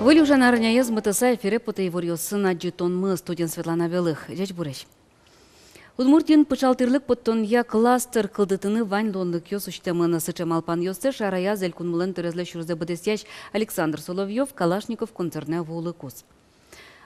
Вы уже на арняе змытыса эфире потайворьосын аджитон мы студент Светлана Белых. Дядь Бурещ. Удмуртин пычалтырлык поттонья кластер кылдытыны вань лонлык ёс учтемыны сычем алпан ёсты шарая зелькун мылын төрезле шурзе быдесяч Александр Соловьев, Калашников концерне вулыкус.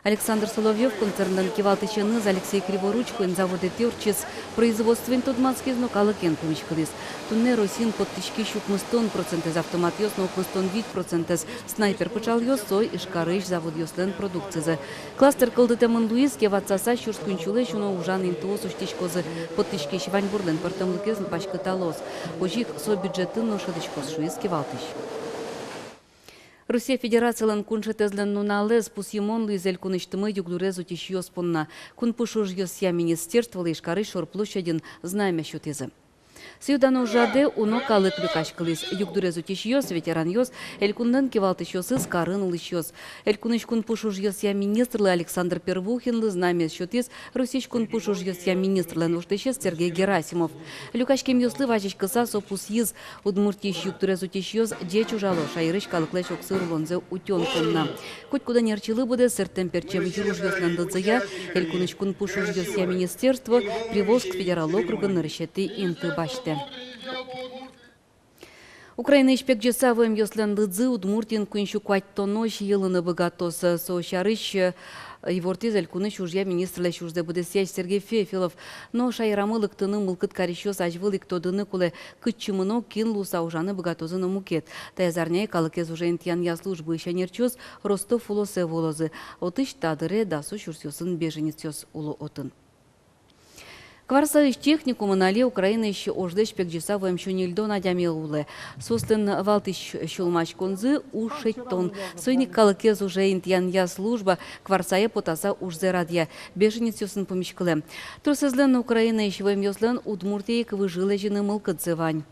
Александр Соловьев концерндан кивалтычыныз Алексей Криворучко заводы Тёрчис производствен Тудманский знукалы кен помечкалис. Тунне Росин подтычки щукмыстон процентез автомат ёс, нокмыстон вид процентез снайпер пычал ёс, сой ишкарыш завод ёслен продукцизы. Кластер кылдытемын Луис кеватсаса щурскунчулы шуно ужан интуос уштичкозы подтычки шивань бурлен портомлыкезн пачкыталос. Ожик со бюджетін ношадычкоз шуис кевалтыш. Россия Федерациялан куншетезлен нуналез пусьемон луизель куныштымы юглурезу тишьёс понна. Кун пушуж ёсья министерство лишкары шор площадин знамя щутезы. Сюдано жаде уно калык люкашкалис. Югдурезу тишьёс ветеран ёс, элькундан кивалтыш ёсыз карын улыш. Элькуныш кун пушуж ёсья министрлы Александр Первухин знамя щутез, Русич кун пушуж ёсья министрлы нуштыщес Сергей Герасимов. Люкашкем ёслы важич кыса сопус yiz Удмуртиш югдурезу тишьёс дечу жало шайрыш калыклеш оксыр лонзе утён конна. Хоть куда нерчилы буде сертем перчем юруж ёслен дадзая, элькуныш кун пушуж ёсья министерство Приволжск федерал округа нарышеты инты баште. Украина ишпек жесавым ёслен дыдзы Удмуртин куншу куаттонош йылыны богатоса соощарыш Ивортизель куныш ужья министрле шужде будесяч Сергей Фефилов, но шайрамылык тыны мылкыт карищос ажвылык тодыны куле кытчымыно кинлу саужаны богатозыны мукет. Таязарняй калыкез уже интьян я службы еще нерчос Ростов улосе волозы. Отыш тадыре дасу шурсёсын беженец уло отын. Кварсавич техникумы нале Украина еще ождеш пекджиса в эмшунильдон адямилуле. Состен валтыш шулмач конзы ушеттон. Сойник калыкез уже интьян я служба кварсае потаса ужзе радья. Беженец ёсын помешкале. Трусезлен Украина еще в эмёслен Удмуртиек выжилежины мылкадзывань.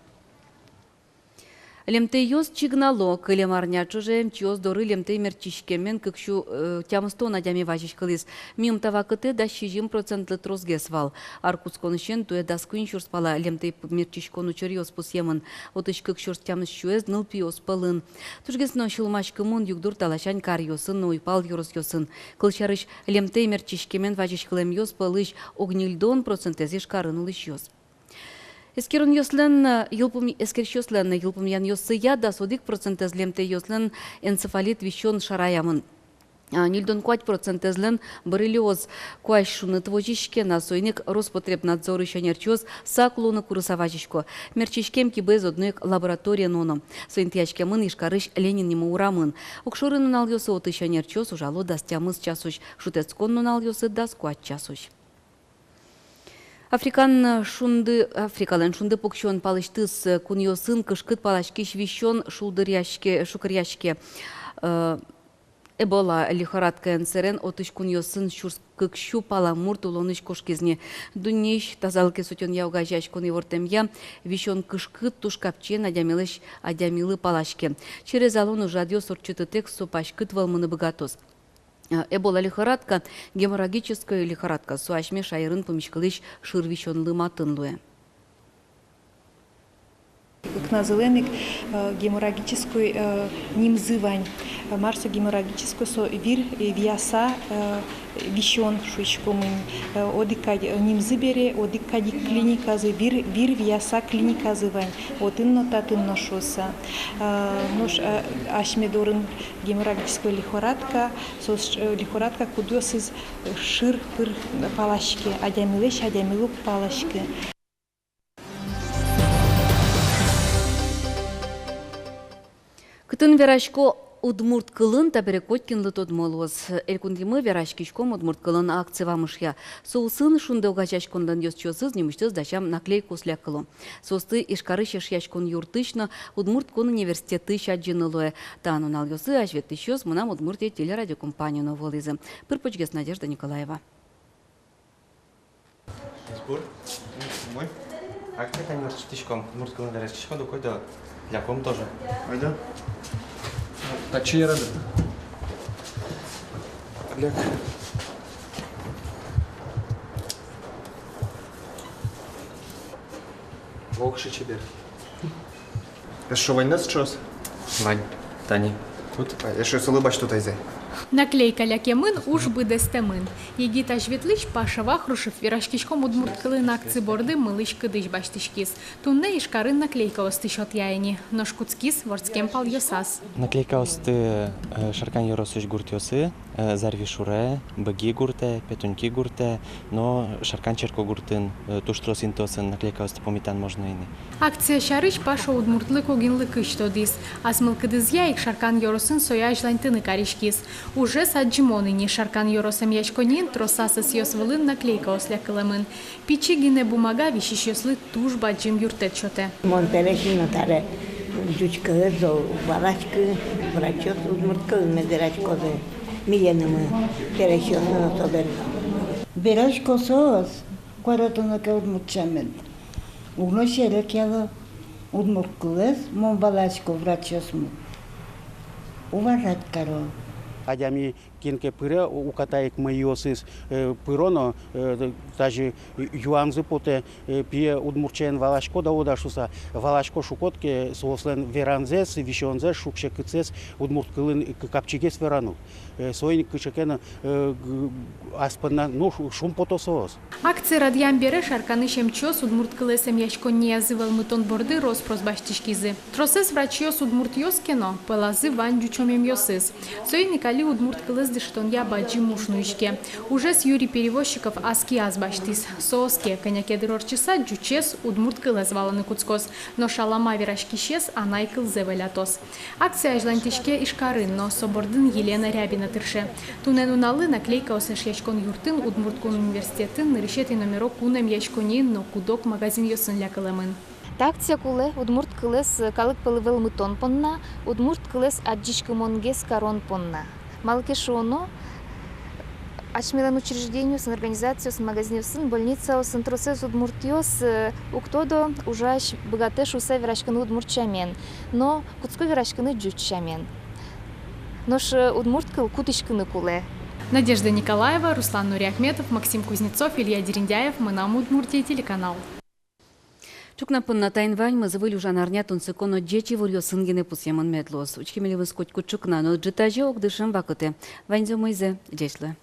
Лемте ёс чигнало, кылем арнячуже мчёс доры лемте мерчишкемен кыкшу тямстон адями важишкалис. Мим тавакыты да 60% трозге свал. Аркутсконышен туе даскын шурспала лемте мерчишкону чырьёс пусьемын. Отыш кыкшурс тямс шуэз нылпиос пылын. Тужгесно шылмашкымын югдур талашань кар ёсын, нойпал юрос ёсын. Кылчарыш лемте мерчишкемен важишкалем ёс пылыш огнильдон процентезиш карын улыш ёс. Эскерон ёслен йылпым ян ёсыя да 40% лемте ёслен энцефалит вещон шараямын. Нильдон 5% боррелиоз куайшуны твожишке на сойник Роспотребнадзор еще нерчоз саклуны курсаважишко. Мерчишкем кибез одной лаборатория ноном. Сойнтячке мын ишкарыш Ленин нему урамын. Укшуры нунал ёсы от еще нерчоз ужало дастямыз часуш. Шутецкон нунал ёсы да скуат часуш. Африкален шунды покшон палыштыз кун ёсын кышкыт палашкиш вещон шукыряшке. Эбола лихорадка энсерен отыш кун ёсын шурс кыкшу паламур тулоныш кошкезне. Дуннеш тазалке сутен яугажаш кон ивортемья вещон кышкыт тушкапчен адямилы палашке. Через алону жадё сорчыты текст сопашкыт валмыны богатос. Эбола лихорадка, геморрагическая лихорадка, суашме шайрын помешкалыш ширвищонлы матынлуе. Называемый геморрагическую нимзывань. Марса геморрагическую со вир виаса вищон шучкомын. Одика нимзыбере, одика клиника за вир виаса клиника зывань. Отынно татынно шоса. Нож ашмедорын геморрагическая лихорадка, лихорадка кудос из шир пыр палашки, адямилук палашки. Кытын верашко Удмурт кылын таберекоткинлы тодмолуыз. Элькундимы верашкишком Удмурт кылын акцива мышья. Соусын шунды угачашкондан ёсчёсыз немыштыз дачам наклейку слякылу. Состы ишкарыш яшкон юртышно Удмурт кон университеты шаджинылуэ. Тану нал ёсы ажвекты щёс мынам Удмуртия телерадиокомпанию новолызы. Пырпочгес Надежда Николаева. Сбор. Мой. А как это университетишком? Удмурт кылын верашкишком докойда ляком тоже. Айда. Так чей рады? Ляк. Волкши чебер. А что, война сейчас? Вань, Тани. Тут, я что улыбач тут айзе. Наклейка лякемин уж быдестемин. Егита жветлич пашава хрушев вирашкичком удмурткалын акци борды мылыч кыдыш баштышкис. Тунне ишкарын наклейка остышот яйни. Ношкуцкис ворцкем пал йосас. Наклейка осты шаркан yorosыш гуртёсы, зарви шуре, быги гурте, петуньки гурте, но шаркан черко гуртын, туштросин тосын наклейка осты помитан можно ины. Акция шарыч паша удмуртлык огинлы кыштодис. Асмыл кыдыз яйк шаркан йоросын сояж лантыны каришкис. Уже саджимоныни шаркан йоросам яшконин тросасы сьосвылын наклейка ослякылымын. Пичигине бумага вишишьослы туж баджим юртет чоте. Монтереши нотаре жучкы, валачкы, врачос удмурткы, медерачкозы. Миленымы, терешьосы нотодер. Берашкосос, кваратонака удмуртчамен. Угношеле кела удмурткылыз, монбалачко врачосму. Уважать коро. Адями кинке пыре укатаек майосис пыроно даже юанзы поте пие удмурчен валашко да одашуса валашко шукотке сослен веранзес вишонзе шукше кыцес удмурткылын капчигес верану соин кычекена аспана ну шум потосос. Акции радьям бере шарканы шемчос удмурткылесем яшкон не язывал мытон борды роспрос баштишкизы. Тросес врачьос удмуртьос кено пелазы вань дючомем йосыс. Соин никали удмурткылес дыштон я баджи мушнуишке. Уже с Юрий Перевозчиков аски азбаштис. Сооске конякедырор часа джучес удмурткылес валаны куцкос. Но шалама вирашкишес анайкыл зевелятос. Акция ажлантишке ишкарын, но собордын Елена Рябина тырше. Туненуналы наклейка осеш яшкон юртын удмурткун университетін нырышети номерок кунем яшконин, но кудок магазин йосын лякылымын. Акция куле удмурт кылес калык пылывел мытон понна, удмурт кылес аджичка монгес карон понна. Малкешоно ачмелан учреждению сын организацию сын магазин сын больница сын тросес удмуртиос уктодо ужаш богатеш уса вирашканы удмуртчамен, но куцкой вирашканы джучамен. Нош удмурткыл кутышканы куле. Надежда Николаева, Руслан Нуриахметов, Максим Кузнецов, Илья Дерендяев, Мынам Удмуртия, телеканал. Чукнапынна тайнвань мызывы люжанарня тунсыконо джечи вурьё сынгене пусьямын медлос. Учкемелевы скоть кучукна, но джитаже ок дышым вакыты. Ваньзо мыйзе джешлы.